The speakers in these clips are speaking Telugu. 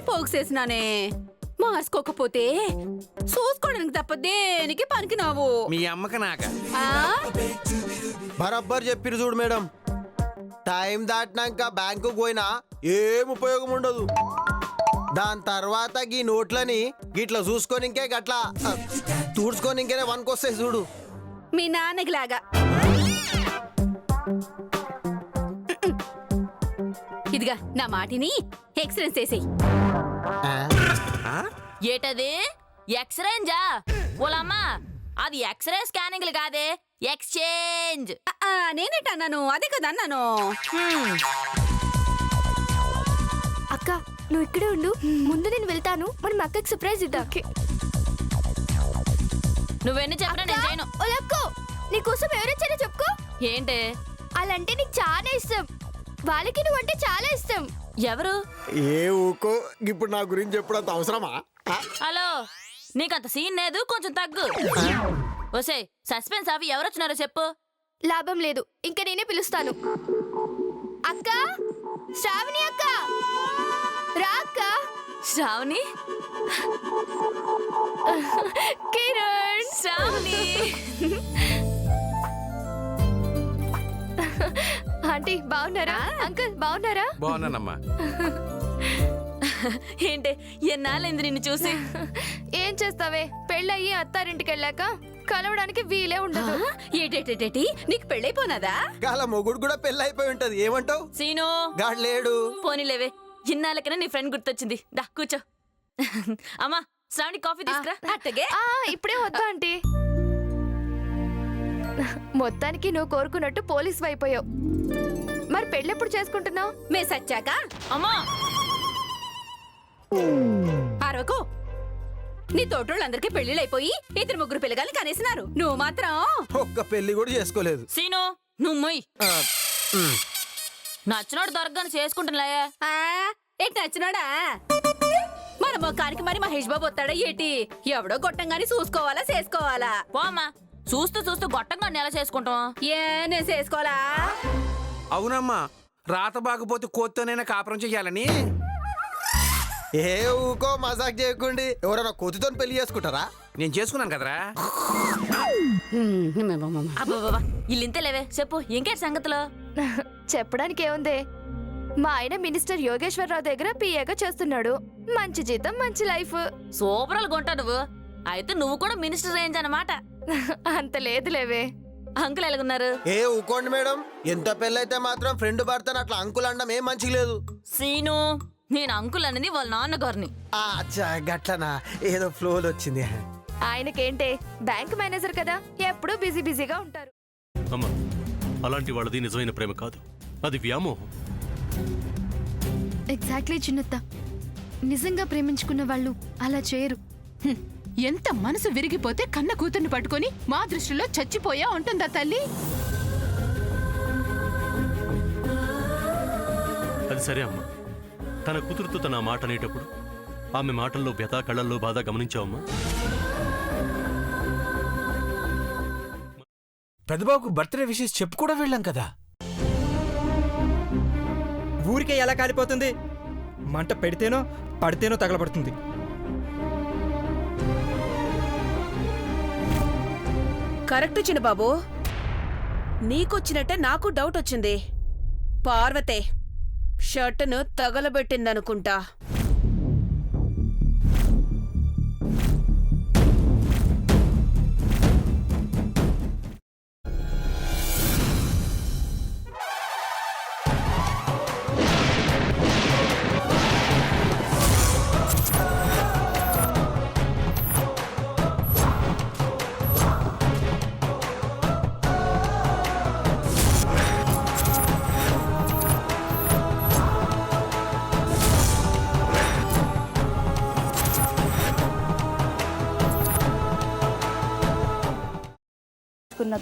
పోగుసేసినానే మార్చుకోకపోతే చూసుకోవడానికి తప్ప దేనికి పనికినావు. మీ అమ్మకి నాక బరబ్బర్ చెప్పిరు చూడు మేడం. టైం దాటినాక బ్యాంకు పోయినా ఏం ఉపయోగం ఉండదు. దాని తర్వాత గీ నోట్లని గిట్లా చూసుకోనికే గట్లా తూడ్చుకోనికే వనుకొస్తాయి చూడు. మీ నాన్నకి లాగా. ఇదిగా నా మాటిని ఎక్స్‌రేస్ చేసేయ్. ఏటది ఎక్స్‌రేంజా? ఓలమ్మా అది ఎక్స్‌రే స్కానింగ్లు కాదే, ఎక్స్చేంజ్. నేనేటన్నాను, అదే కదా అన్నాను. అక్క నువ్వు ఇక్కడే ఉండు, ముందు నేను వెళ్తాను. మనం అక్కకి సర్ప్రైజ్ ఇద్దాం. నువ్వెన్ని చెప్పినా నేను చేయను. ఓలక్కో నీకోసం ఎవరొచ్చారో చెప్పుకో. ఏంటే? అలాంటే నీకు చాలా ఇష్టం, వాళ్ళకి నువ్వంటే చాలా ఇష్టం. ఎవరు? ఏ ఊకో, ఇప్పుడు నా గురించి చెప్పడంత అవసరమా? హలో, నీకంత సీన్ లేదు, కొంచెం తగ్గు. ఓసే సస్పెన్స్ అవి ఎవరొచ్చినారో చెప్పు. లాభం లేదు, ఇంకా నేనే పిలుస్తాను. అక్క, శ్రావణి అక్క, రా అక్క. శ్రావణి, కిరణ్, శ్రావణి. ఆంటీ బాగున్నారా? అంకుల్ బాగున్నారా? బాగున్నానమ్మా. ఏంటే ఎన్నాళ్ళైంది నిన్ను చూసి? ఏం చేస్తావే, పెళ్ళయ్యి అత్తారింటికి వెళ్ళాక కలవడానికి వీలే ఉండదు. ఏటేటేటి నీకు పెళ్ళైపోనాదా? గాల మొగుడు కూడా పెళ్ళి అయిపోయి ఉంటది. ఏమంటావు? సీను గాడు లేడు. పోనీలేవే, ఇన్నాళ్ళకైనా నీ ఫ్రెండ్ గుర్తొచ్చింది. దా కూర్చో. అమ్మా శ్రావణి కాఫీ తీసుకురా. అట్టగే. ఇప్పుడే వద్దా ఆంటీ? మొత్తానికి నువ్వు కోరుకున్నట్టు పోలీసు అయిపోయావు. మరి పెళ్ళెప్పుడు చేసుకుంటున్నావు? మే సచ్చాక. అమ్మా అరవకు. నీ తోటోళ్ళందరికీ పెళ్లిళ్ళైపోయి ఇద్దరు ముగ్గురు పిల్లగాల్ని కనేసినారు. నువ్వు మాత్రం ఒక్క పెళ్లి కూడా చేసుకోలేదు. సీను నువ్వు మొయ్. నచ్చినోడు దొరకగానే చేసుకుంటున్నా. ఏంటి నచ్చినాడా? మన మొక్కానికి మరి మహేష్ బాబు వస్తాడా ఏంటి? ఎవడో గొట్టంగాని చూసుకోవాలా చేసుకోవాలా? పో అమ్మా, చూస్తూ చూస్తూ గొట్టంగా ఎలా చేసుకుంటాం? నేను చేసుకోవాలా? అవునమ్మా, రాత బాగపోతే కోత్తోనైనా కాపురం చెయ్యాలని. ఏ ఊకో, మజాక్ చేయకండి. ఎవరైనా కోతితో పెళ్లి చేసుకుంటారా? నేను చేసుకున్నాను కదరా. అబ్బా ఇల్లింతే లేవే, చెప్పు ఇంకేటి సంగతిలో? చెప్పడానికి ఏముంది, మా ఆయన మినిస్టర్ యోగేశ్వరరావు దగ్గర పిఏగా చేస్తున్నాడు. మంచి జీతం, మంచి లైఫ్. సూపర్లు కొంటా నువ్వు. అయితే నువ్వు కూడా మినిస్టర్ రేంజ్ అన్నమాట. అంత లేదులేవే. అంకుల్ ఎలాగున్నారు? ఏ ఊకోండి మేడం, ఎంత పెళ్ళైతే మాత్రం ఫ్రెండ్ భర్తను అట్లా అంకుల్ అనడం ఏం మంచిగా లేదు. సీను, నేను అంకుల్ అనేది వాళ్ళ నాన్నగారిని. అచ్చా గట్లనా, ఏదో ఫ్లోలో వచ్చింది. ఆయనకేంటే బ్యాంక్ మేనేజర్ కదా, ఎప్పుడూ బిజీగా ఉంటారు. అమ్మా, అలాంటి వాళ్ళది నిజమైన ప్రేమ కాదు, అది వ్యామోహం. ఎగ్జాక్ట్లీ చిన్నత్త, నిజంగా ప్రేమించుకున్న వాళ్ళు అలా చేయరు. ఎంత మనసు విరిగిపోతే కన్న కూతుర్ని పట్టుకొని మా దృష్టిలో చచ్చిపోయా ఉంటుందా తల్లి? అది సరే అమ్మా, తన కూతురుతో తన మాట అనేటప్పుడు ఆమె మాటల్లో వ్యథ, కళ్ళల్లో బాధ గమనించావమ్మా? పెద్దబాబుకు బర్త్డే విషెస్ చెప్పు కూడా వెళ్ళాం కదా. ఊరికే ఎలా కాలిపోతుంది? మంట పెడితేనో పడితేనో తగలబడుతుంది. కరెక్ట్ చిన్నబాబు, నీకొచ్చినట్టే నాకు డౌట్ వచ్చింది. పార్వతే షర్టును తగలబెట్టిందనుకుంటా.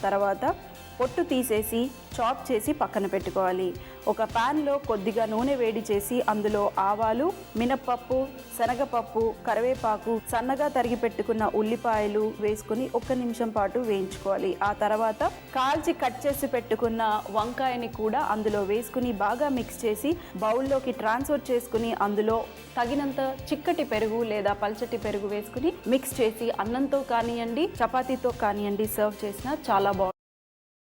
తర్వాత పొట్టు తీసేసి చాప్ చేసి పక్కన పెట్టుకోవాలి. ఒక ప్యాన్లో కొద్దిగా నూనె వేడి చేసి అందులో ఆవాలు, మినప్పప్పు, శనగపప్పు, కరివేపాకు, సన్నగా తరిగి పెట్టుకున్న ఉల్లిపాయలు వేసుకుని 1 నిమిషం పాటు వేయించుకోవాలి. ఆ తర్వాత కాల్చి కట్ చేసి పెట్టుకున్న వంకాయని కూడా అందులో వేసుకుని బాగా మిక్స్ చేసి బౌల్లోకి ట్రాన్స్ఫర్ చేసుకుని అందులో తగినంత చిక్కటి పెరుగు లేదా పల్చటి పెరుగు వేసుకుని మిక్స్ చేసి అన్నంతో కానివ్వండి, చపాతీతో కానివ్వండి సర్వ్ చేసినా చాలా బాగుంటుంది.